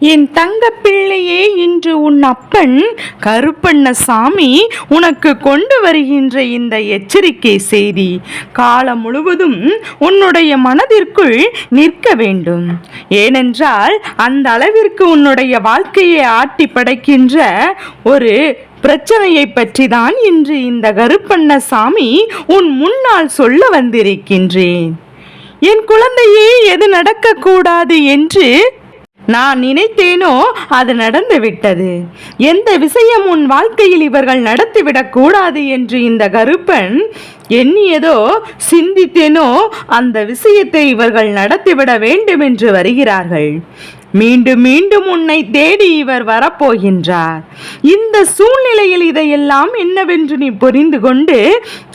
என் தங்க பிள்ளையே, இன்று உன் அப்பன் கருப்பண்ணசாமி உனக்கு கொண்டு வருகின்ற இந்த எச்சரிக்கை செய்தி காலம் முழுவதும் உன்னுடைய மனதிற்குள் நிற்க வேண்டும். ஏனென்றால் அந்த அளவிற்கு உன்னுடைய வாழ்க்கையை ஆட்டி படைக்கின்ற ஒரு பிரச்சனையை பற்றி தான் இன்று இந்த கருப்பண்ணசாமி உன் முன்னால் சொல்ல வந்திருக்கின்றேன். என் குழந்தையே, எது நடக்கக்கூடாது என்று நான் நினைத்தேனோ அது நடந்து விட்டது. எந்த விஷயம் உன் வாழ்க்கையில் இவர்கள் நடத்திவிடக் கூடாது என்று இந்த கருப்பன் எண்ணியதோ சிந்தித்தேனோ அந்த விஷயத்தை இவர்கள் நடத்திவிட வேண்டும் என்று வருகிறார்கள். மீண்டும் மீண்டும் உன்னை தேடி இவர் வரப்போகின்றார். இந்த சூழ்நிலையில் இதையெல்லாம் என்னவென்று நீ புரிந்து கொண்டு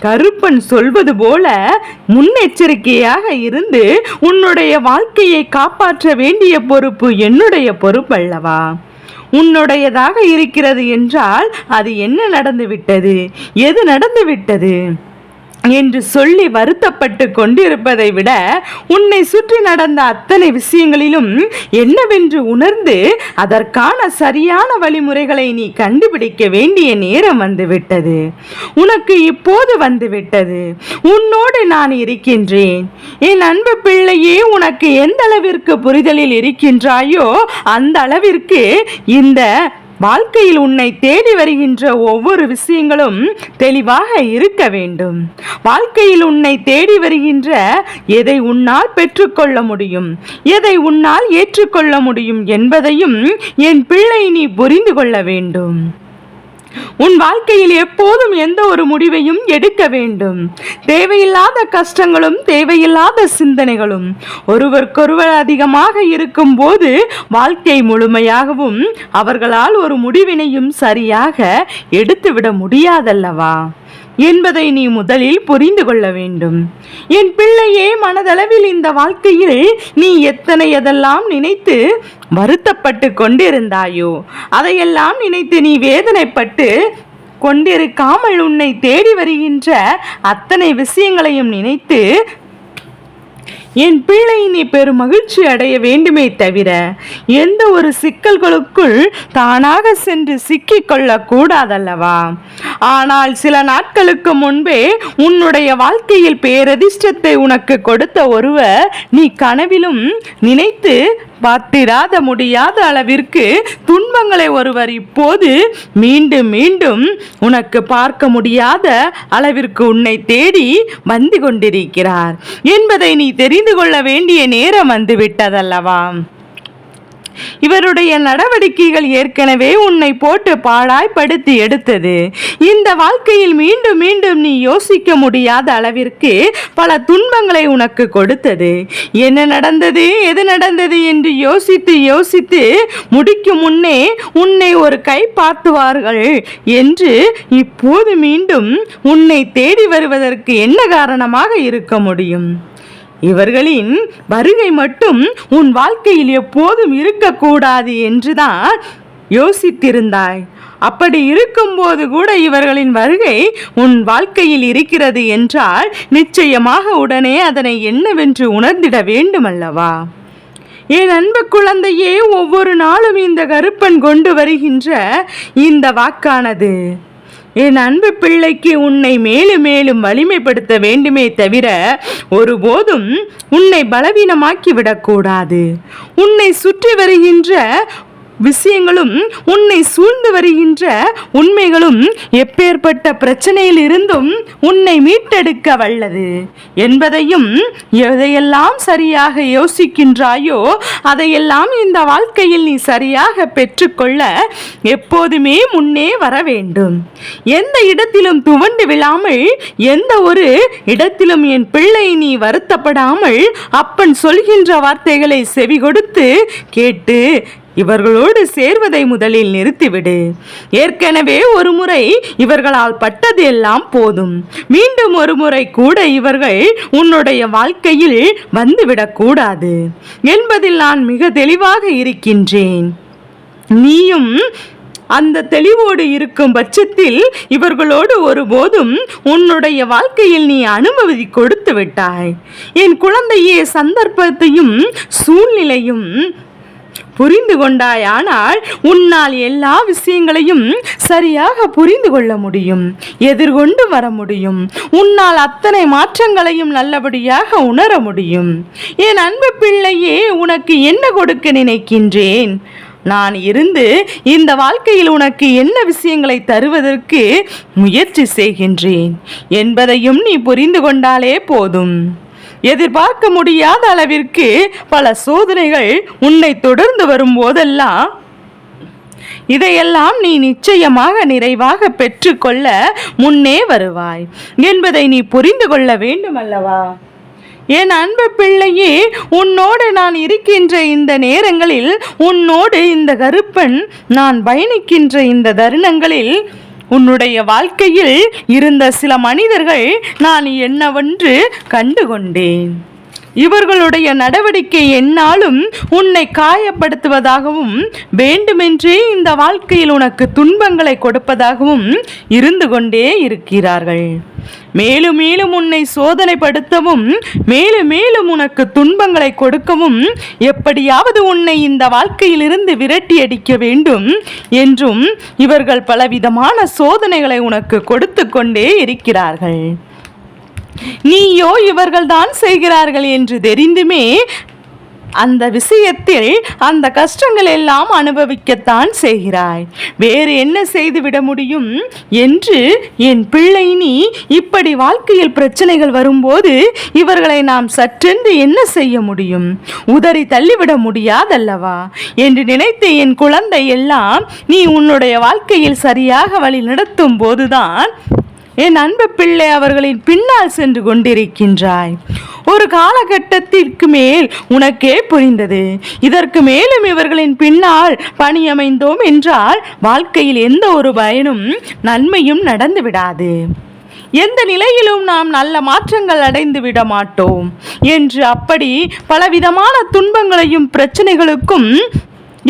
கருப்பன் சொல்வது போல முன்னெச்சரிக்கையாக இருந்து உன்னுடைய வாழ்க்கையை காப்பாற்ற வேண்டிய பொறுப்பு என்னுடைய பொறுப்பல்லவா? உன்னுடையதாக இருக்கிறது என்றால் அது என்ன நடந்துவிட்டது, எது நடந்துவிட்டது என்று சொல்லி வருத்தப்பட்டு கொண்டிருப்பதை விட உன்னை சுற்றி நடந்த அத்தனை விஷயங்களிலும் என்னவென்று உணர்ந்து அதற்கான சரியான வழிமுறைகளை நீ கண்டுபிடிக்க வேண்டிய நேரம் வந்துவிட்டது. உனக்கு இப்போது வந்துவிட்டது. உன்னோடு நான் இருக்கின்றேன். என் அன்பு பிள்ளையே, உனக்கு எந்த அளவிற்கு புரிதலில் இருக்கின்றாயோ அந்த அளவிற்கு இந்த வாழ்க்கையில் உன்னை தேடி வருகின்ற ஒவ்வொரு விஷயங்களும் தெளிவாக இருக்க வேண்டும். வாழ்க்கையில் உன்னை தேடி வருகின்ற எதை உன்னால் பெற்றுக்கொள்ள முடியும், எதை உன்னால் ஏற்றுக்கொள்ள முடியும் என்பதையும் என் பிள்ளை நீ புரிந்து கொள்ள வேண்டும். உன் வாழ்க்கையில் எப்போதும் எந்த ஒரு முடிவையும் எடுக்க வேண்டும். தேவையில்லாத கஷ்டங்களும் தேவையில்லாத சிந்தனைகளும் ஒருவருக்கொருவர் அதிகமாக இருக்கும் போது வாழ்க்கை முழுமையாகவும் அவர்களால் ஒரு முடிவினையும் சரியாக எடுத்துவிட முடியாதல்லவா என்பதை நீ முதலில் புரிந்து கொள்ள வேண்டும். என் பிள்ளையே, மனதளவில் இந்த வாழ்க்கையில் நீ எதெல்லாம் நினைத்து வருத்தப்பட்டு கொண்டிருந்தாயோ அதையெல்லாம் நினைத்து நீ வேதனைப்பட்டு கொண்டிருக்காமல் உன்னை தேடி வருகின்ற அத்தனை விஷயங்களையும் நினைத்து என் பிள்ளை நீ பெரும் மகிழ்ச்சி அடைய வேண்டுமே தவிர எந்த ஒரு சிக்கல்களுக்குள் தானாக சென்று சிக்கிக்கொள்ள கூடாதல்லவா? ஆனால் சில நாட்களுக்கு முன்பே உன்னுடைய வாழ்க்கையில் பேரதிர்ஷ்டத்தை உனக்கு கொடுத்த ஒருவர் நீ கனவிலும் நினைத்து பார்த்திராத முடியாத அளவிற்கு துன்பங்களை ஒருவர் இப்போது மீண்டும் மீண்டும் உனக்கு பார்க்க முடியாத அளவிற்கு உன்னை தேடி வந்து கொண்டிருக்கிறார் என்பதை நீ தெரிந்து கொள்ள வேண்டிய நேரம் வந்துவிட்டதல்லவா? இவருடைய நடவடிக்கைகள் ஏற்கனவே உன்னை போட்டு பாழாய்படுத்தி எடுத்தது. இந்த வாழ்க்கையில் மீண்டும் மீண்டும் நீ யோசிக்க முடியாத அளவிற்கு பல துன்பங்களை உனக்கு கொடுத்தது. என்ன நடந்தது, எது நடந்தது என்று யோசித்து யோசித்து முடிக்கும் முன்னே உன்னை ஒரு கை பார்த்துவார்கள் என்று இப்போது மீண்டும் உன்னை தேடி வருவதற்கு என்ன காரணமாக இருக்க முடியும்? இவர்களின் வருகை மட்டும் உன் வாழ்க்கையில் எப்போதும் இருக்கக்கூடாது என்றுதான் யோசித்திருந்தாய். அப்படி இருக்கும்போது கூட இவர்களின் வருகை உன் வாழ்க்கையில் இருக்கிறது என்றால் நிச்சயமாக உடனே அதனை என்னவென்று உணர்ந்திட வேண்டுமல்லவா? என் அன்பு குழந்தையே, ஒவ்வொரு நாளும் இந்த கருப்பன் கொண்டு வருகின்ற இந்த வாக்கானது என் அன்பு பிள்ளைக்கு உன்னை மேலும் மேலும் வலிமைப்படுத்த வேண்டுமே தவிர ஒருபோதும் உன்னை பலவீனமாக்கி விடக்கூடாது. உன்னை சுற்றி வருகின்ற விஷயங்களும் உன்னை சூழ்ந்து வருகின்ற உண்மைகளும் எப்பேற்பட்ட பிரச்சனையில் இருந்தும் உன்னை மீட்டெடுக்க வல்லது என்பதையும் எதையெல்லாம் சரியாக யோசிக்கின்றாயோ அதையெல்லாம் இந்த வாழ்க்கையில் நீ சரியாக பெற்றுக்கொள்ள எப்போதுமே முன்னே வர வேண்டும். எந்த இடத்திலும் துவண்டு விழாமல், எந்த ஒரு இடத்திலும் என் பிள்ளை நீ வருத்தப்படாமல் அப்பன் சொல்கின்ற வார்த்தைகளை செவி கொடுத்து கேட்டு இவர்களோடு சேர்வதை முதலில் நிறுத்திவிடு. ஏற்கனவே ஒரு முறை இவர்களால் பட்டது எல்லாம் போதும். மீண்டும் ஒரு முறை கூட இவர்கள் உன்னுடைய வாழ்க்கையில் வந்துவிடக்கூடாது என்பதில் நான் மிக தெளிவாக இருக்கின்றேன். நீயும் அந்த தெளிவோடு இருக்கும் பட்சத்தில் இவர்களோடு ஒருபோதும் உன்னுடைய வாழ்க்கையில் நீ அனுமதி கொடுத்து விட்டாய். என் குழந்தையே, சந்தர்ப்பத்தையும் சூழ்நிலையும் புரிந்து கொண்டாயானால் உன்னால் எல்லா விஷயங்களையும் சரியாக புரிந்து கொள்ள முடியும், எதிர்கொண்டு வர முடியும். உன்னால் அத்தனை மாற்றங்களையும் நல்லபடியாக உணர முடியும். என் அன்பு பிள்ளையே, உனக்கு என்ன கொடுக்க நினைக்கின்றேன்? நான் இருந்து இந்த வாழ்க்கையில் உனக்கு என்ன விஷயங்களை தருவதற்கு முயற்சி செய்கின்றேன் என்பதையும் நீ புரிந்து கொண்டாலே போதும். எதிர்பார்க்க முடியாத அளவிற்கு பல சோதனைகள் உன்னை தொடர்ந்து வரும் போதெல்லாம் இதையெல்லாம் நீ நிச்சயமாக நிறைவாக பெற்றுக்கொள்ள முன்னே வருவாய் என்பதை நீ புரிந்து கொள்ள வேண்டும் அல்லவா? என் அன்பு பிள்ளையே, உன்னோடு நான் இருக்கின்ற இந்த நேரங்களில், உன்னோடு இந்த கருப்பன் நான் பயணிக்கின்ற இந்த தருணங்களில் உன்னுடைய வாழ்க்கையில் இருந்த சில மனிதர்கள் நான் என்னவென்று கண்டுகொண்டேன். இவர்களுடைய நடவடிக்கை என்னாலும் உன்னை காயப்படுத்துவதாகவும் வேண்டுமென்றே இந்த வாழ்க்கையில் உனக்கு துன்பங்களை கொடுப்பதாகவும் இருந்து கொண்டே இருக்கிறார்கள். மேலும் மேலும் உன்னை சோதனைப்படுத்தவும், மேலும் மேலும் உனக்கு துன்பங்களை கொடுக்கவும், எப்படியாவது உன்னை இந்த வாழ்க்கையிலிருந்து விரட்டி அடிக்க வேண்டும் என்றும் இவர்கள் பலவிதமான சோதனைகளை உனக்கு கொடுத்து கொண்டே இருக்கிறார்கள். நீயோ இவர்கள்தான் செய்கிறார்கள் என்று தெரிந்துமே அந்த விஷயத்தில் அந்த கஷ்டங்கள் எல்லாம் அனுபவிக்கத்தான் செய்கிறாய். வேறு என்ன செய்துவிட முடியும் என்று என் பிள்ளை, நீ இப்படி வாழ்க்கையில் பிரச்சனைகள் வரும்போது இவர்களை நாம் சற்றென்று என்ன செய்ய முடியும்? உதறி தள்ளிவிட முடியாதல்லவா என்று நினைத்து என் குழந்தை எல்லாம் நீ உன்னுடைய வாழ்க்கையில் சரியாக வழி நடத்தும் போதுதான் என் அன்பு பிள்ளை அவர்களின் பின்னால் சென்று கொண்டிருக்கின்றாய். ஒரு காலகட்டத்திற்கு மேல் உனக்கே புரிந்தது, இதற்கு மேலும் இவர்களின் பின்னால் பணியமைந்தோம் என்றால் வாழ்க்கையில் எந்த ஒரு பயனும் நன்மையும் நடந்து விடாது, எந்த நிலையிலும் நாம் நல்ல மாற்றங்கள் அடைந்து விட மாட்டோம் என்று அப்படி பலவிதமான துன்பங்களையும் பிரச்சனைகளுக்கும்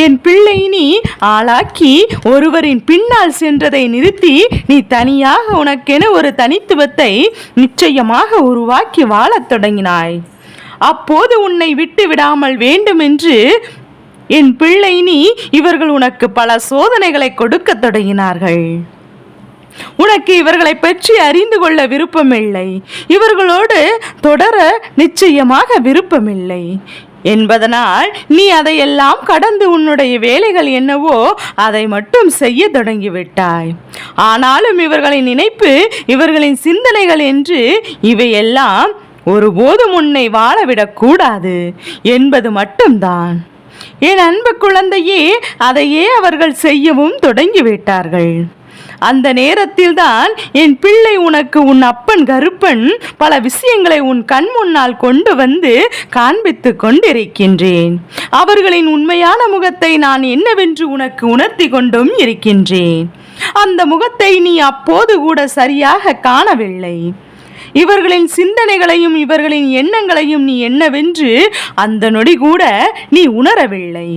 என் பிள்ளை நீ ஆளாக்கி ஒருவரின் பின்னால் சென்றதை நிறுத்தி நீ தனியாக உனக்கென ஒரு தனித்துவத்தை நிச்சயமாக உருவாக்கி வாழத் தொடங்கினாய். அப்போது உன்னை விட்டு விடாமல் வேண்டும் என்று என் பிள்ளை நீ இவர்கள் உனக்கு பல சோதனைகளை கொடுக்க தொடங்கினார்கள். உனக்கு இவர்களை பற்றி அறிந்து கொள்ள விருப்பமில்லை, இவர்களோடு தொடர நிச்சயமாக விருப்பமில்லை என்பதனால் நீ அதையெல்லாம் கடந்து உன்னுடைய வேலைகள் என்னவோ அதை மட்டும் செய்ய தொடங்கிவிட்டாய். ஆனாலும் இவர்களின் நினைப்பு, இவர்களின் சிந்தனைகள் என்று இவையெல்லாம் ஒருபோதும் உன்னை வாழவிடக்கூடாது என்பது மட்டும்தான். என் அன்பு குழந்தையே, அதையே அவர்கள் செய்யவும் தொடங்கிவிட்டார்கள். அந்த நேரத்தில் தான் என் பிள்ளை உனக்கு உன் அப்பன் கருப்பன் பல விஷயங்களை உன் கண் முன்னால் கொண்டு வந்து காண்பித்து கொண்டிருக்கின்றேன். அவர்களின் உண்மையான முகத்தை நான் என்னவென்று உனக்கு உணர்த்தி கொண்டும் இருக்கின்றேன். அந்த முகத்தை நீ அப்போது கூட சரியாக காணவில்லை. இவர்களின் சிந்தனைகளையும் இவர்களின் எண்ணங்களையும் நீ என்னவென்று அந்த நொடி கூட நீ உணரவில்லை.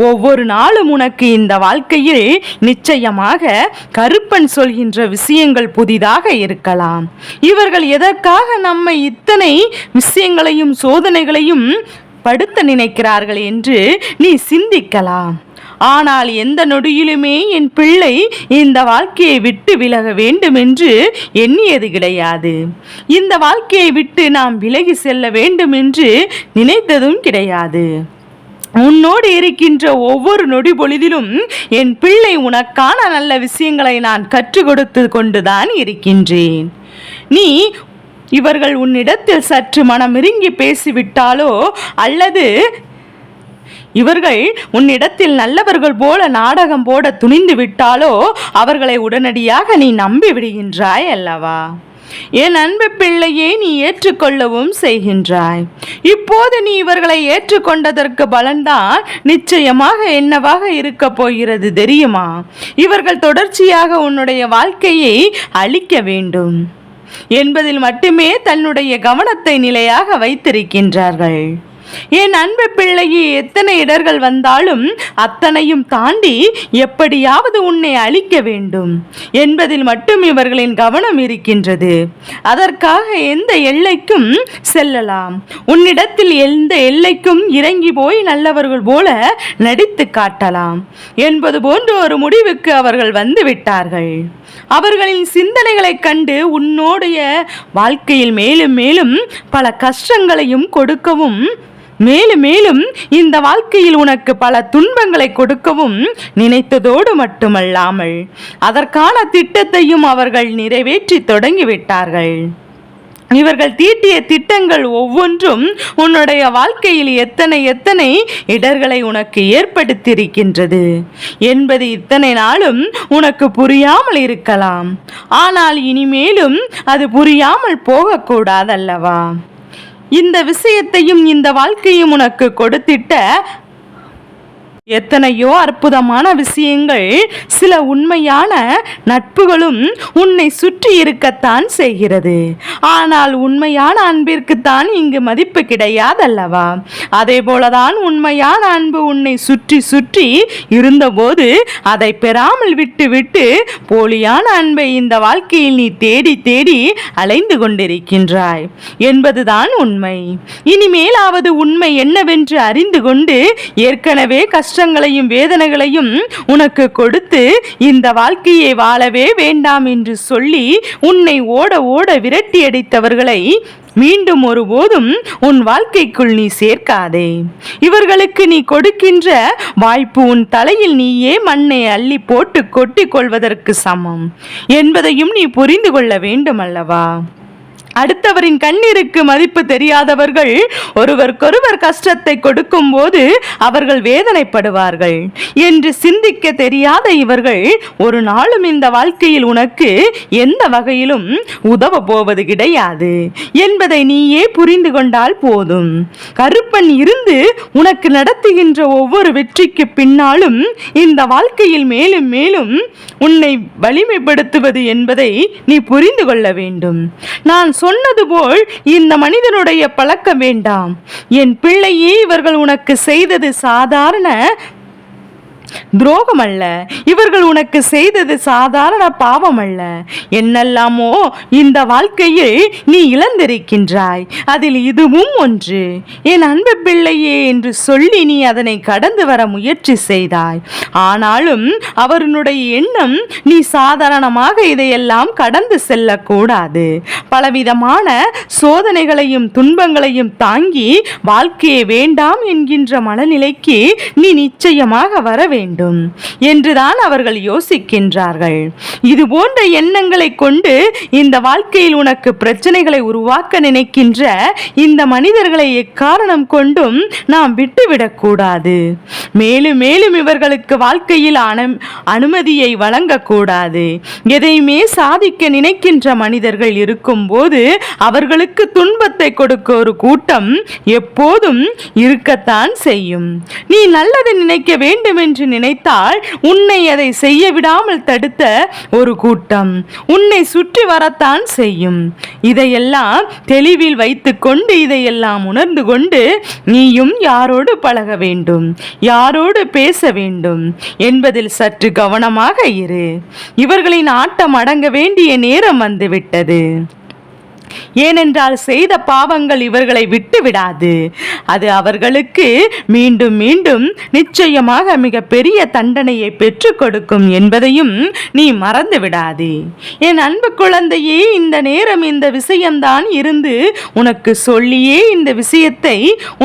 ஒவ்வொரு நாளும் உனக்கு இந்த வாழ்க்கையில் நிச்சயமாக கருப்பன் சொல்கின்ற விஷயங்கள் புதிதாக இருக்கலாம். இவர்கள் எதற்காக நம்மை இத்தனை விஷயங்களையும் சோதனைகளையும் படுத்த நினைக்கிறார்கள் என்று நீ சிந்திக்கலாம். ஆனால் எந்த நொடியிலுமே என் பிள்ளை இந்த வாழ்க்கையை விட்டு விலக வேண்டும் என்று எண்ணியது கிடையாது. இந்த வாழ்க்கையை விட்டு நாம் விலகி செல்ல வேண்டும் என்று நினைத்ததும் கிடையாது. உன்னோடு இருக்கின்ற ஒவ்வொரு நொடி பொழுதிலும் என் பிள்ளை உனக்கான நல்ல விஷயங்களை நான் கற்றுக் கொடுத்து கொண்டுதான் இருக்கின்றேன். நீ இவர்கள் உன்னிடத்தில் சற்று மனமிருங்கி பேசிவிட்டாலோ அல்லது இவர்கள் உன்னிடத்தில் நல்லவர்கள் போல நாடகம் போட துணிந்து விட்டாலோ அவர்களை உடனடியாக நீ நம்பி விடுகின்றாய் அல்லவா? என் அன்பு பிள்ளையை நீ ஏற்றுக்கொள்ளவும் செய்கின்றாய். இப்போது நீ இவர்களை ஏற்றுக்கொண்டதற்கு பலன்தான் நிச்சயமாக என்னவாக இருக்க போகிறது தெரியுமா? இவர்கள் தொடர்ச்சியாக உன்னுடைய வாழ்க்கையை அழிக்க வேண்டும் என்பதில் மட்டுமே தன்னுடைய கவனத்தை நிலையாக வைத்திருக்கின்றார்கள். என் அன்பு பிள்ளையே, எத்தனை இடர்கள் வந்தாலும் அத்தனையும் தாண்டி எப்படியாவது உன்னை அழிக்க வேண்டும் என்பதில் மட்டும் இவர்களின் கவனம் இருக்கின்றது. அதற்காக எந்த எல்லைக்கும் செல்லலாம். உன்னிடத்தில் எந்த எல்லைக்கும் இறங்கி போய் நல்லவர்கள் போல நடித்து காட்டலாம் என்பது போன்ற ஒரு முடிவுக்கு அவர்கள் வந்து விட்டார்கள். அவர்களின் சிந்தனைகளை கண்டு உன்னுடைய வாழ்க்கையில் மேலும் மேலும் பல கஷ்டங்களையும் கொடுக்கவும், மேலும் மேலும் இந்த வாழ்க்கையில் உனக்கு பல துன்பங்களை கொடுக்கவும் நினைத்ததோடு மட்டுமல்லாமல் அதற்கான திட்டத்தையும் அவர்கள் நிறைவேற்றி தொடங்கிவிட்டார்கள். இவர்கள் தீட்டிய திட்டங்கள் ஒவ்வொன்றும் உன்னுடைய வாழ்க்கையில் எத்தனை எத்தனை இடர்களை உனக்கு ஏற்படுத்தியிருக்கின்றது என்பது இத்தனை நாளும் உனக்கு புரியாமல் இருக்கலாம். ஆனால் இனிமேலும் அது புரியாமல் போகக்கூடாதல்லவா? இந்த விஷயத்தையும் இந்த வாழ்க்கையும் உனக்கு கொடுத்திட்ட எத்தனையோ அற்புதமான விஷயங்கள், சில உண்மையான நட்புகளும் உன்னை சுற்றி இருக்கத்தான் செய்கிறது. ஆனால் உண்மையான அன்பிற்குத்தான் இங்கு மதிப்பு கிடையாதல்லவா? அதே போலதான் உண்மையான அன்பு உன்னை சுற்றி சுற்றி இருந்தபோது அதை பெறாமல் விட்டு விட்டு போலியான அன்பை இந்த வாழ்க்கையில் நீ தேடி தேடி அலைந்து கொண்டிருக்கின்றாய் என்பதுதான் உண்மை. இனிமேலாவது உண்மை என்னவென்று அறிந்து கொண்டு ஏற்கனவே கஷ்டங்களையும் வேதனைகளையும் உனக்கு கொடுத்து இந்த வாழ்க்கையை வாழவே வேண்டாம் என்று சொல்லி உன்னை ஓட ஓட விரட்டி அடித்தவர்களை மீண்டும் ஒருபோதும் உன் வாழ்க்கைக்குள் நீ சேர்க்காதே. இவர்களுக்கு நீ கொடுக்கின்ற வாய்ப்பு உன் தலையில் நீயே மண்ணை அள்ளி போட்டு கொட்டிக் கொள்வதற்கு சமம் என்பதையும் நீ புரிந்து கொள்ள வேண்டும் அல்லவா? அடுத்தவரின் கண்ணீருக்கு மதிப்பு தெரியாதவர்கள் ஒருவருக்கொருவர் கஷ்டத்தை கொடுக்கும் போது அவர்கள் வேதனைப்படுவார்கள் என்று சிந்திக்க தெரியாத இவர்கள் ஒரு நாளும் இந்த வாழ்க்கையில் உனக்கு எந்த வகையிலும் உதவ போவது கிடையாது என்பதை நீயே புரிந்து கொண்டால் போதும். கருப்பன் இருந்து உனக்கு நடத்துகின்ற ஒவ்வொரு வெற்றிக்கு பின்னாலும் இந்த வாழ்க்கையில் மேலும் மேலும் உன்னை வலிமைப்படுத்துவது என்பதை நீ புரிந்து கொள்ள வேண்டும். நான் சொன்னது போல் இந்த மனிதனுடைய பழக்கம் வேண்டாம். என் பிள்ளையே, இவர்கள் உனக்கு செய்தது சாதாரண துரோகம் அல்ல. இவர்கள் உனக்கு செய்தது சாதாரண பாவம் அல்ல. என்னெல்லாமோ இந்த வாழ்க்கையில் நீ இழந்திருக்கின்றாய். அதில் இதுவும் ஒன்று. என் அன்பு பிள்ளையே என்று சொல்லி நீ அதனை கடந்து வர முயற்சி செய்தாய். ஆனாலும் அவருடைய எண்ணம் நீ சாதாரணமாக இதையெல்லாம் கடந்து செல்லக்கூடாது. பலவிதமான சோதனைகளையும் துன்பங்களையும் தாங்கி வாழ்க்கையை வேண்டாம் என்கின்ற மனநிலைக்கு நீ நிச்சயமாக வர வேண்டும் என்றுதான் அவர்கள் யோசிக்கின்றார்கள். இது போன்ற எண்ணங்களை கொண்டு இந்த வாழ்க்கையில் உனக்கு பிரச்சனைகளை உருவாக்க நினைக்கின்ற இந்த மனிதர்களை எக்காரணம் கொண்டும் நாம் விட்டுவிடக்கூடாது. மேலும் மேலும் இவர்களுக்கு வாழ்க்கையில் அனுமதியை வழங்கக்கூடாது. எதையுமே சாதிக்க நினைக்கின்ற மனிதர்கள் இருக்கும் போது அவர்களுக்கு துன்பத்தை கொடுக்க ஒரு கூட்டம் எப்போதும் இருக்கத்தான் செய்யும். நீ நல்லது நினைக்க வேண்டும் என்று நினைத்தால் உன்னை அதை செய்ய விடாமல் தடுத்த ஒரு கூட்டம் உன்னை சுற்றி வரத்தான் செய்யும். இதையெல்லாம் தெளிவில் வைத்துக்கொண்டு இதையெல்லாம் உணர்ந்து கொண்டு நீயும் யாரோடு பழக வேண்டும், யாரோடு பேச வேண்டும் என்பதில் சற்று கவனமாக இரு. இவர்களின் ஆட்டம் அடங்க வேண்டிய நேரம் வந்துவிட்டது. ஏனென்றால் செய்த பாவங்கள் இவர்களை விட்டு விடாது. அது அவர்களுக்கு மீண்டும் மீண்டும் நிச்சயமாக மிக பெரிய தண்டனையை பெற்றுக் கொடுக்கும் என்பதையும் நீ மறந்து விடாதே. என் அன்பு குழந்தையே, இந்த நேரம் இந்த விஷயம்தான் இருந்து உனக்கு சொல்லியே இந்த விஷயத்தை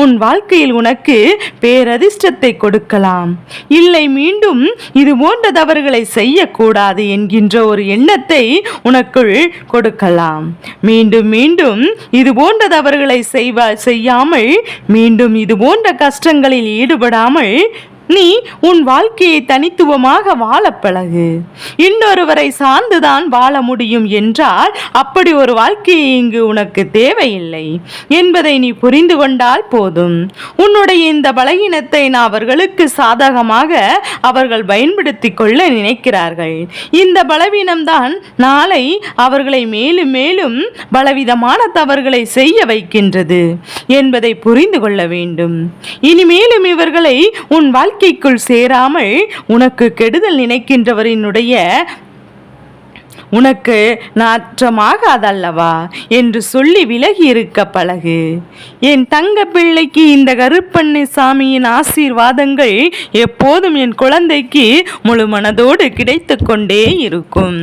உன் வாழ்க்கையில் உனக்கு பேரதிர்ஷ்டத்தை கொடுக்கலாம். இல்லை, மீண்டும் இது போன்ற தவறுகளை செய்யக்கூடாது என்கின்ற ஒரு எண்ணத்தை உனக்குள் கொடுக்கலாம். மீண்டும் மீண்டும் இது போன்ற தவறுகளை செய்யாமல், மீண்டும் இது போன்ற கஷ்டங்களில் ஈடுபடாமல் நீ உன் வாழ்க்கையை தனித்துவமாக வாழ பழகு. இன்னொருவரை சார்ந்துதான் வாழ முடியும் என்றால் அப்படி ஒரு வாழ்க்கையை இங்கு உனக்கு தேவையில்லை என்பதை நீ புரிந்து கொண்டால் போதும். உன்னுடைய இந்த பலகீனத்தை அவர்களுக்கு சாதகமாக அவர்கள் பயன்படுத்திக் கொள்ள நினைக்கிறார்கள். இந்த பலவீனம்தான் நாளை அவர்களை மேலும் மேலும் பலவிதமான தவறுகளை செய்ய வைக்கின்றது என்பதை புரிந்து கொள்ள வேண்டும். இனிமேலும் இவர்களை உன் வாழ்க்கைக்குள் சேராமல் உனக்கு கெடுதல் நினைக்கின்றவரினுடைய உனக்கு நாற்றமாக அதல்லவா என்று சொல்லி விலகி இருக்க பழகு. என் தங்க பிள்ளைக்கு இந்த கருப்பண்ணி சாமியின் ஆசீர்வாதங்கள் எப்போதும் என் குழந்தைக்கு முழு மனதோடு கிடைத்து கொண்டே இருக்கும்.